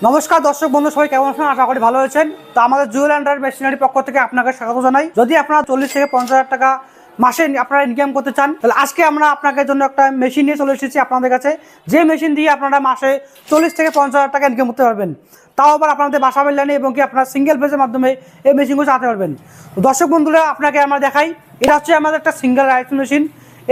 নমস্কার দর্শক বন্ধু, সবাই কেমন আছেন? আশা করি ভালো আছেন। তো আমাদের জুয়েল অ্যান্ড মেশিনারি পক্ষ থেকে আপনাকে স্বাগত জানাই। যদি আপনারা 40 থেকে 50,000 টাকা মাসে আপনারা ইনকাম করতে চান, তাহলে আজকে আমরা আপনাদের জন্য একটা মেশিন নিয়ে চলে এসেছি আপনাদের কাছে, যে মেশিন দিয়ে আপনারা মাসে 40 থেকে 50,000 টাকা ইনকাম করতে পারবেন। তাও আবার আপনাদের বাসা বাড়ি এবং কি আপনারা সিঙ্গেল ফেজের মাধ্যমে এই মেশিনগুলো চালাতে পারবেন। তো দর্শক বন্ধুরা, আপনাকে আমরা দেখাই, এটা হচ্ছে আমাদের একটা সিঙ্গেল রাইস মিল মেশিন।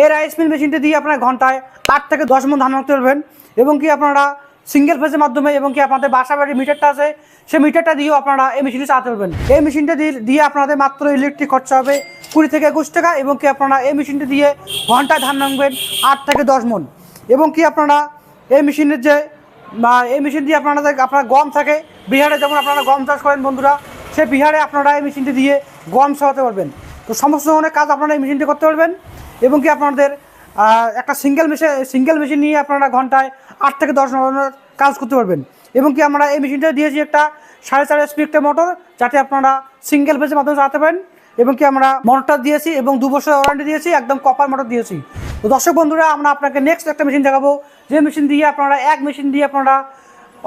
এই রাইস মিল মেশিনটি দিয়ে আপনারা ঘন্টায় 8 থেকে 10 মণ ধান রাখতে পারবেন এবং কি আপনারা সিঙ্গেল ফেজের মাধ্যমে এবং কি আপনাদের বাসা বাড়ির মিটারটা আছে, সেই মিটারটা দিয়েও আপনারা এই মেশিনটি চালাতে পারবেন। এই মেশিনটা দিয়ে আপনাদের মাত্র ইলেকট্রিক খরচা হবে 20 থেকে 21 টাকা এবং কি আপনারা এই মেশিনটি দিয়ে ঘন্টায় ধান নামবেন 8 থেকে 10 মণ এবং কি আপনারা এই মেশিনের এই মেশিন দিয়ে আপনার গম থাকে বিহারে, যেমন আপনারা গম চাষ করেন বন্ধুরা, সেই বিহারে আপনারা এই মেশিনটি দিয়ে গম ছড়াতে পারবেন। তো সমস্ত ধরনের কাজ আপনারা এই মেশিনটি করতে পারবেন এবং কি আপনাদের একটা সিঙ্গেল মেশিন নিয়ে আপনারা ঘন্টায় 8 থেকে 10 ধরনের কাজ করতে পারবেন এবং কি আমরা এই মেশিনটা দিয়েছি একটা 4.5 HP একটা মোটর, যাতে আপনারা সিঙ্গেল ফেজের মাধ্যমে চালাতে পারেন এবং কি আমরা মোটরটা দিয়েছি এবং 2 বছরের ওয়ারেন্টি দিয়েছি, একদম কপার মোটর দিয়েছি। তো দর্শক বন্ধুরা, আমরা আপনাকে নেক্সট একটা মেশিন দেখাবো, যে মেশিন দিয়ে আপনারা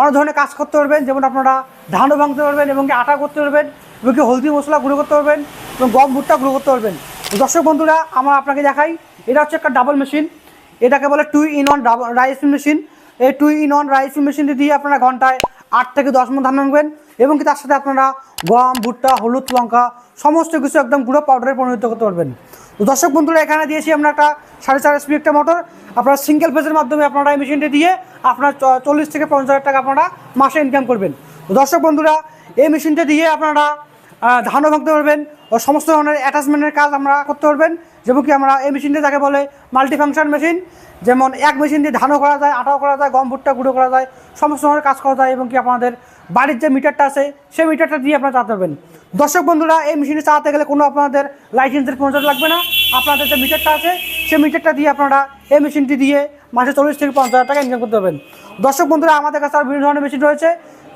অনেক ধরনের কাজ করতে পারবেন। যেমন আপনারা ধানও ভাঙতে পারবেন এবং কি আটা করতে পারবেন এবং কি হলদি মশলা গুঁড়ো করতে পারবেন এবং গম ভুট্টা গুঁড়ো করতে পারবেন। তো দর্শক বন্ধুরা, আমরা আপনাকে দেখাই, এটা হচ্ছে একটা ডাবল মেশিন, এটাকে বলে 2-in-1 রাইস মিল মেশিন। এই 2-in-1 রাইস মিল মেশিনটি দিয়ে আপনারা ঘন্টায় 8 থেকে 10 মণ ধান ভাঙবেন এবং কি তার সাথে আপনারা গম ভুট্টা হলুদ লঙ্কা সমস্ত কিছু একদম গুঁড়ো পাউডারে পরিণত করতে পারবেন। তো দর্শক বন্ধুরা, এখানে দিয়েছি আমরা একটা 4.5 HP একটা মোটর। আপনারা সিঙ্গেল ফেজের মাধ্যমে আপনারা এই মেশিনটি দিয়ে আপনার 40 থেকে 50,000 টাকা আপনারা মাসে ইনকাম করবেন। তো দর্শক বন্ধুরা, এই মেশিনটা দিয়ে আপনারা ধানও ভাঙতে পারবেন ও সমস্ত ধরনের অ্যাটাচমেন্টের কাজ আমরা করতে পারবেন। যেমন কি আমরা এই মেশিনটা যাকে বলে মাল্টি ফাংশন মেশিন, যেমন এক মেশিন দিয়ে ধানও করা যায়, আটাও করা যায়, গম ভুট্টা গুঁড়ো করা যায়, সমস্ত ধরনের কাজ করা যায় এবং কি আপনাদের বাড়ির যে মিটারটা আছে সেই মিটারটা দিয়ে আপনারা চালাতে পারবেন। দর্শক বন্ধুরা, এই মেশিনটি চালাতে গেলে কোনো আপনাদের লাইসেন্সের প্রয়োজন লাগবে না। আপনাদের যে মিটারটা আছে সেই মিটারটা দিয়ে আপনারা এই মেশিনটি দিয়ে মাসে 40 থেকে 50,000 টাকা ইনকাম করতে পারবেন। দর্শক বন্ধুরা, আমাদের কাছে আর বিভিন্ন ধরনের মেশিন রয়েছে,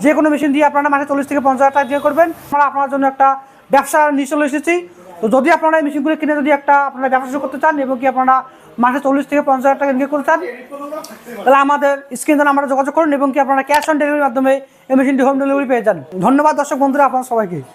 যে কোনো মেশিন দিয়ে আপনারা মাসে 40 থেকে 50,000 টাকা দিয়ে করবেন। আমরা আপনার জন্য একটা ব্যবসা নিয়ে চলে এসেছি। তো যদি আপনারা এই মেশিনগুলো কিনে যদি আপনারা ব্যবসা শুরু করতে চান এবং কি আপনারা মাসে 40 থেকে 50,000 টাকা ইনকাম করতে চান, তাহলে আমাদের স্ক্রিনে আমরা যোগাযোগ করুন এবং কি আপনারা ক্যাশ অন ডেলিভারির মাধ্যমে এই মেশিনটি হোম ডেলিভারি পেয়ে যান। ধন্যবাদ দর্শক বন্ধুরা, আপনার সবাইকে।